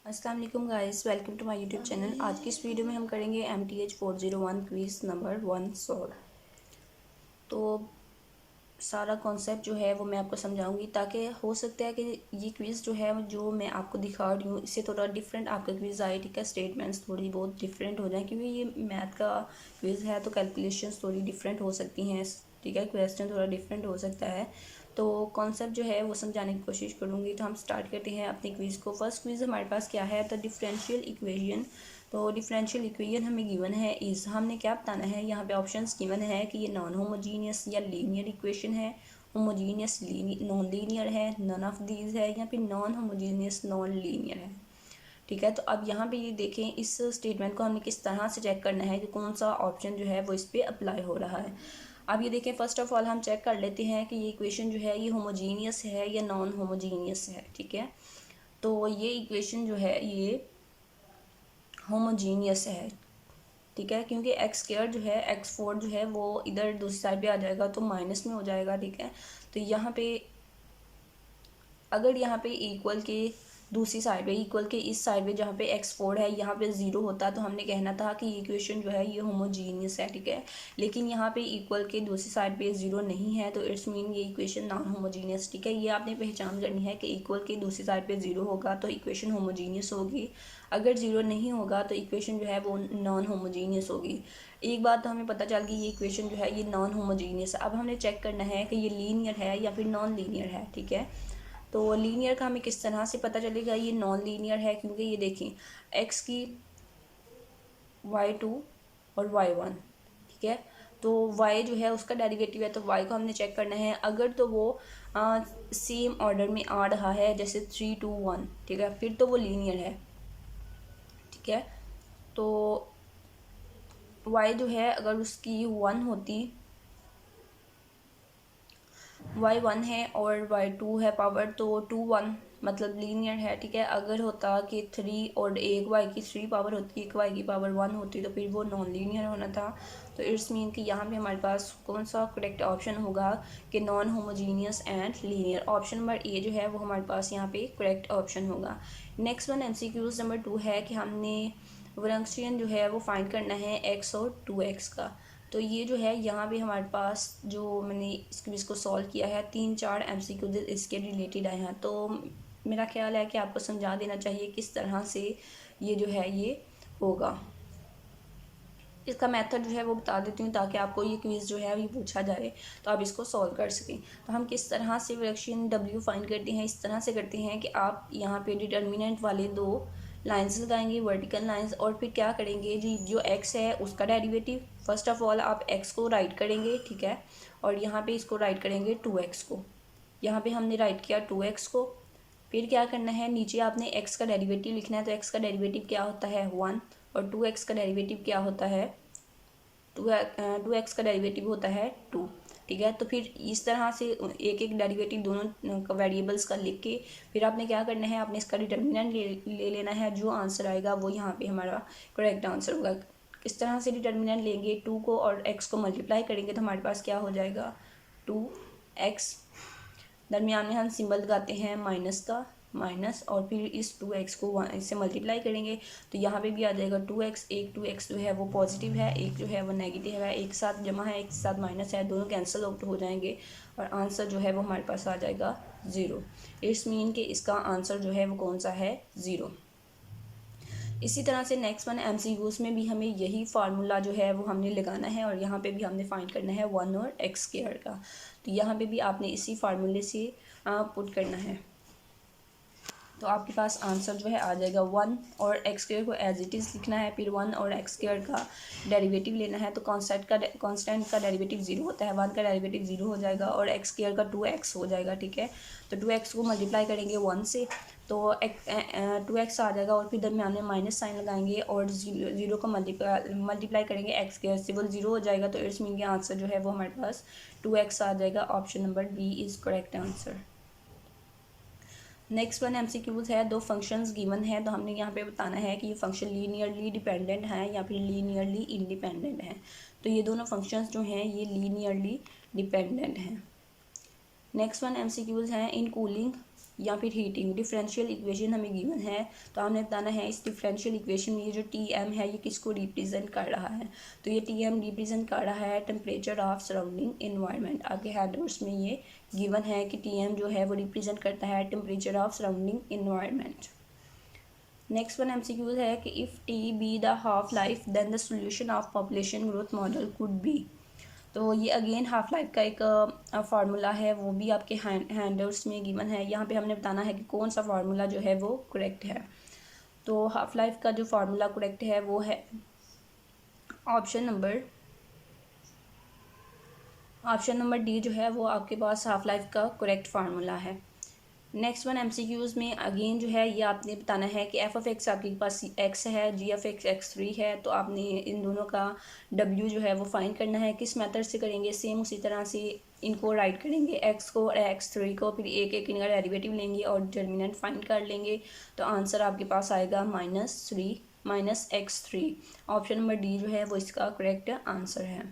अस्सलाम वालेकुम guys, welcome to my YouTube channel. आज की इस वीडियो में हम करेंगे MTH 401 क्विज़ नंबर 1 सॉल्व। तो सारा कॉन्सेप्ट जो है वो मैं आपको समझाऊंगी, ताकि हो सकता है कि ये क्विज़ जो है जो मैं आपको दिखा रही हूँ इससे थोड़ा डिफरेंट आपका क्विज़ आए। ठीक है, स्टेटमेंट्स थोड़ी बहुत डिफरेंट हो जाए, क्योंकि ये मैथ का क्विज़ है तो कैलकुलेशंस थोड़ी डिफरेंट हो सकती हैं। ठीक है, क्वेश्चन थोड़ा डिफरेंट हो सकता है, तो कॉन्सेप्ट जो है वो समझाने की कोशिश करूँगी। तो हम स्टार्ट करते हैं अपने क्विज़ को। फर्स्ट क्विज़ हमारे पास क्या है, द डिफरेंशियल इक्वेशन। तो डिफरेंशियल इक्वेशन हमें गिवन है इज़, हमने क्या बताना है, यहाँ पे ऑप्शंस गिवन है कि ये नॉन होमोजीनियस या लीनियर इक्वेशन है, होमोजीनियस नॉन लीनियर है, नन ऑफ दीज है, या फिर नॉन होमोजीनियस नॉन लीनियर है। ठीक है, तो अब यहाँ पे ये देखें, इस स्टेटमेंट को हमें किस तरह से चेक करना है कि कौन सा ऑप्शन जो है वो इस पर अप्लाई हो रहा है। अब ये देखें, फर्स्ट ऑफ ऑल हम चेक कर लेते हैं कि ये इक्वेशन जो है ये होमोजीनियस है या नॉन होमोजीनियस है। ठीक है, तो ये इक्वेशन जो है ये होमोजीनियस है। ठीक है, क्योंकि एक्स स्क्वायर जो है एक्स फोर जो है वो इधर दूसरी साइड पे आ जाएगा तो माइनस में हो जाएगा। ठीक है, तो यहाँ पे अगर यहाँ पे इक्वल के दूसरी साइड पे इक्वल के इस साइड पे जहाँ पे एक्स फोर है यहाँ पे ज़ीरो होता तो हमने कहना था कि ये इक्वेशन जो है ये होमोजीनियस है। ठीक है, लेकिन यहाँ पे इक्वल के दूसरी साइड पे ज़ीरो नहीं है तो इट्स मीन ये इक्वेशन नॉन होमोजीनियस। ठीक है, ये आपने पहचान करनी है कि इक्वल के दूसरी साइड पे ज़ीरो होगा तो इक्वेशन होमोजीनियस होगी, अगर ज़ीरो नहीं होगा तो इक्वेशन जो है वो नॉन होमोजीनियस होगी। एक बात तो हमें पता चल गई, ये इक्वेशन जो है ये नॉन होमोजीनियस है। अब हमने चेक करना है कि ये लीनियर है या फिर नॉन लीनियर है। ठीक है, तो लीनियर का हमें किस तरह से पता चलेगा, ये नॉन लीनियर है, क्योंकि ये देखें एक्स की y2 और y1। ठीक है, तो y जो है उसका डेरिवेटिव है, तो y को हमने चेक करना है। अगर तो वो सेम ऑर्डर में आ रहा है, जैसे 3 2 1, ठीक है, फिर तो वो लीनियर है। ठीक है, तो y जो है अगर उसकी 1 होती, y1 है और y2 है पावर, तो 2 1 मतलब लीनियर है। ठीक है, अगर होता कि 3 और एक y की 3 पावर होती, एक y की पावर 1 होती, तो फिर वो नॉन लीनियर होना था। तो इट्स मीन कि यहाँ पे हमारे पास कौन सा करेक्ट ऑप्शन होगा कि non homogeneous and linear. Option number A जो है वो हमारे पास यहाँ पे करेक्ट ऑप्शन होगा। नेक्स्ट वन MCQs नंबर 2 है कि हमने वरंक्शन जो है वो फाइंड करना है x और 2x का। तो ये जो है यहाँ पे हमारे पास जो मैंने इसको सॉल्व किया है 3 4 MCQ इसके रिलेटेड आए हैं, तो मेरा ख्याल है कि आपको समझा देना चाहिए किस तरह से ये जो है ये होगा। इसका मेथड जो है वो बता देती हूँ ताकि आपको ये क्विज़ जो है ये पूछा जाए तो आप इसको सॉल्व कर सकें। तो हम किस तरह से फ्रैक्शन W फाइंड करते हैं, इस तरह से करते हैं कि आप यहाँ पे डिटर्मिनेंट वाले दो लाइंस लगाएंगे, वर्टिकल लाइंस, और फिर क्या करेंगे जी, जो x है उसका डेरिवेटिव फर्स्ट ऑफ ऑल आप x को राइट करेंगे। ठीक है, और यहाँ पे इसको राइट करेंगे 2x को। यहाँ पे हमने राइट किया 2x को, फिर क्या करना है, नीचे आपने x का डेरिवेटिव लिखना है। तो x का डेरिवेटिव क्या होता है 1, और 2x का डेरिवेटिव क्या होता है 2x का डेरिवेटिव होता है 2। ठीक है, तो फिर इस तरह से एक एक डेरिवेटिव दोनों वेरिएबल्स का लिख के फिर आपने क्या करना है, आपने इसका डिटर्मिनेंट ले लेना है। जो आंसर आएगा वो यहाँ पे हमारा करेक्ट आंसर होगा। इस तरह से डिटर्मिनेंट लेंगे, 2 को और x को मल्टीप्लाई करेंगे तो हमारे पास क्या हो जाएगा 2x। दरमियान में हम सिंबल लगाते हैं माइनस का, माइनस, और फिर इस 2x को 1 से मल्टीप्लाई करेंगे तो यहाँ पे भी आ जाएगा 2x। एक 2x जो है वो पॉजिटिव है, एक जो है वो नेगेटिव है, एक साथ जमा है एक साथ माइनस है, दोनों कैंसिल आउट हो जाएंगे और आंसर जो है वो हमारे पास आ जाएगा 0। इट्स मीन कि इसका आंसर जो है वो कौन सा है 0। इसी तरह से नेक्स्ट वन MCQs में भी हमें यही फार्मूला जो है वो हमने लगाना है, और यहाँ पे भी हमने फाइंड करना है 1 और x स्क्वायर का। तो यहाँ पे भी आपने इसी फार्मूले से पुट करना है, तो आपके पास आंसर जो है आ जाएगा 1 और x स्क्वायर को एज इट इज़ लिखना है, फिर 1 और x स्क्वायर का डेरिवेटिव लेना है। तो कांस्टेंट का डेरिवेटिव 0 होता है, 1 का डेरिवेटिव 0 हो जाएगा और x स्क्वायर का 2x हो जाएगा। ठीक है, तो 2x को मल्टीप्लाई करेंगे 1 से तो 2x आ जाएगा, और फिर दरमियान में माइनस साइन लगाएंगे और 0 को मल्टीप्लाई करेंगे x स्क्वायर से, वो 0 हो जाएगा। तो इट्स मीन के आंसर जो है वो हमारे पास 2x आ जाएगा। Option number B is correct answer. Next one MCQs है, दो फंक्शंस गिवन है, तो हमने यहाँ पे बताना है कि ये फंक्शन लीनियरली डिपेंडेंट हैं या फिर लीनियरली इंडिपेंडेंट हैं। तो ये दोनों फंक्शंस जो हैं ये लीनियरली डिपेंडेंट हैं। नेक्स्ट वन MCQs हैं, इन कूलिंग या फिर हीटिंग। डिफरेंशियल इक्वेशन हमें गिवन है, तो हमने बताना है इस डिफरेंशियल इक्वेशन में ये जो टी एम है ये किसको रिप्रेजेंट कर रहा है। तो ये टी एम रिप्रेजेंट कर रहा है टेम्परेचर ऑफ सराउंडिंग इन्वायरमेंट। आपके हैंडआउट्स में ये गिवन है कि टी एम जो है वो रिप्रेजेंट करता है temperature of surrounding environment. Next one MCQs है कि if T be the half life then the solution of population growth model could be. तो ये अगेन हाफ लाइफ का एक फार्मूला है, वो भी आपके हैंडआउट्स में गिवन है। यहाँ पे हमने बताना है कि कौन सा फार्मूला जो है वो करेक्ट है। तो हाफ लाइफ का जो फार्मूला करेक्ट है वो है ऑप्शन नंबर डी जो है वो आपके पास हाफ लाइफ का करेक्ट फार्मूला है। नेक्स्ट वन एमसीक्यूज़ में अगेन जो है ये आपने बताना है कि एफ ऑफ एक्स आपके पास एक्स है, जी ऑफ एक्स एक्स 3 है, तो आपने इन दोनों का डब्ल्यू जो है वो फाइंड करना है। किस मेथड से करेंगे, सेम उसी तरह से इनको राइट करेंगे, एक्स को और एक्स 3 को, फिर एक एक इनका डेरिवेटिव लेंगे और डिटर्मिनेंट फाइंड कर लेंगे। तो आंसर आपके पास आएगा -3 -x3। ऑप्शन नंबर डी जो है वो इसका करेक्ट आंसर है।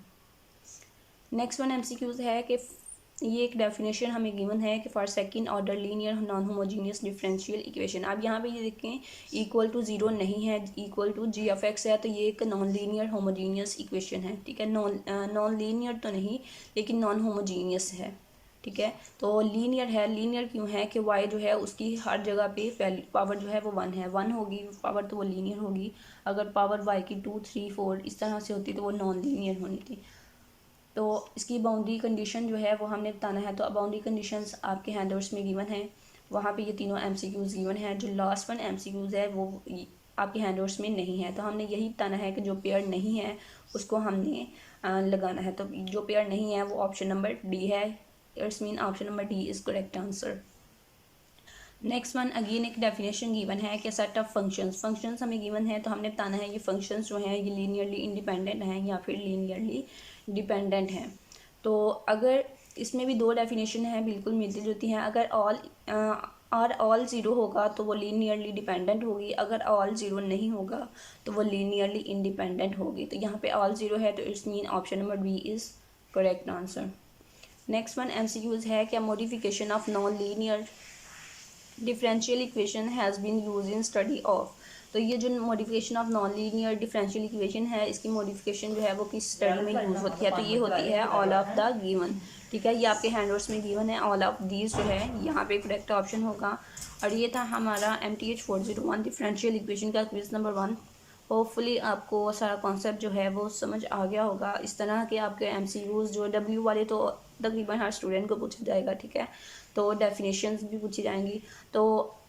नेक्स्ट वन एमसीक्यूज़ है कि ये एक डेफिनेशन हमें गिवन है कि for second order linear non homogeneous differential equation. अब यहाँ पे ये देखें इक्वल टू 0 नहीं है, equal to G of x है, तो ये एक नॉन लीनियर होमोजीनियस इक्वेशन है। ठीक है, नॉन लीनियर तो नहीं लेकिन नॉन होमोजीनियस है। ठीक है, तो लीनियर है, लीनियर क्यों है कि y जो है उसकी हर जगह पे पावर जो है वो 1 है, 1 होगी पावर तो वो लीनियर होगी। अगर पावर y की 2 3 4 इस तरह से होती तो वो नॉन लीनियर होनी थी। तो इसकी बाउंड्री कंडीशन जो है वो हमने बताना है। तो बाउंड्री कंडीशंस आपके हैंडआउट्स में गिवन है, वहाँ पे ये तीनों एमसीक्यूज़ गिवन है। जो लास्ट वन एमसीक्यूज़ है वो आपके हैंडआउट्स में नहीं है, तो हमने यही बताना है कि जो पेयर नहीं है उसको हमने लगाना है। तो जो पेयर नहीं है वो ऑप्शन नंबर डी है। It's mean option number D is correct answer. Next one again एक डेफिनेशन गिवन है कि सेट ऑफ फंक्शंस हमें गिवन है, तो हमने बताना है ये फंक्शंस जो हैं ये लीनियरली इंडिपेंडेंट हैं या फिर लीनियरली डिपेंडेंट हैं। तो अगर इसमें भी दो डेफिनेशन हैं बिल्कुल मिलती जुलती हैं। अगर ऑल ज़ीरो होगा तो वो लीनियरली डिपेंडेंट होगी, अगर ऑल ज़ीरो नहीं होगा तो वो लीनियरली इंडिपेंडेंट होगी। तो यहाँ पे ऑल ज़ीरो है तो it's mean option number B is correct answer. Next one MCQs है क्या modification of non linear differential equation has been use in study of. तो ये जो modification of non linear differential equation है इसकी modification जो है वो किस स्टडी में यूज़ होती है, तो ये होती है ऑल ऑफ द गिवन। ठीक है, ये आपके हैंडआउट्स में गिवन है, ऑल ऑफ दीज जो है यहाँ पे करेक्ट ऑप्शन होगा। और ये था हमारा MTH 401 डिफरेंशियल इक्वेशन का क्विज नंबर 1। होपफुली आपको सारा कॉन्सेप्ट जो है वो समझ आ गया होगा। इस तरह के आपके MCQs जो W वाले तो तकरीबन हर स्टूडेंट को पूछा जाएगा। ठीक है, तो डेफिनेशंस भी पूछी जाएंगी। तो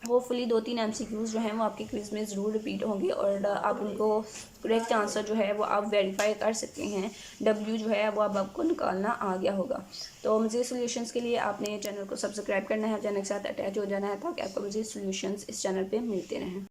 होपफुली 2-3 MCQs जो हैं वो आपके क्विज़ में ज़रूर रिपीट होंगे और आप उनको करेक्ट आंसर जो है वो आप वेरीफाई कर सकते हैं। W जो है वो अब आपको निकालना आ गया होगा। तो मज़ीद सोल्यूशंस के लिए आपने चैनल को सब्सक्राइब करना है, चैनल के साथ अटैच हो जाना है ताकि आपको मज़ीद सोल्यूशंस इस चैनल पर मिलते रहें।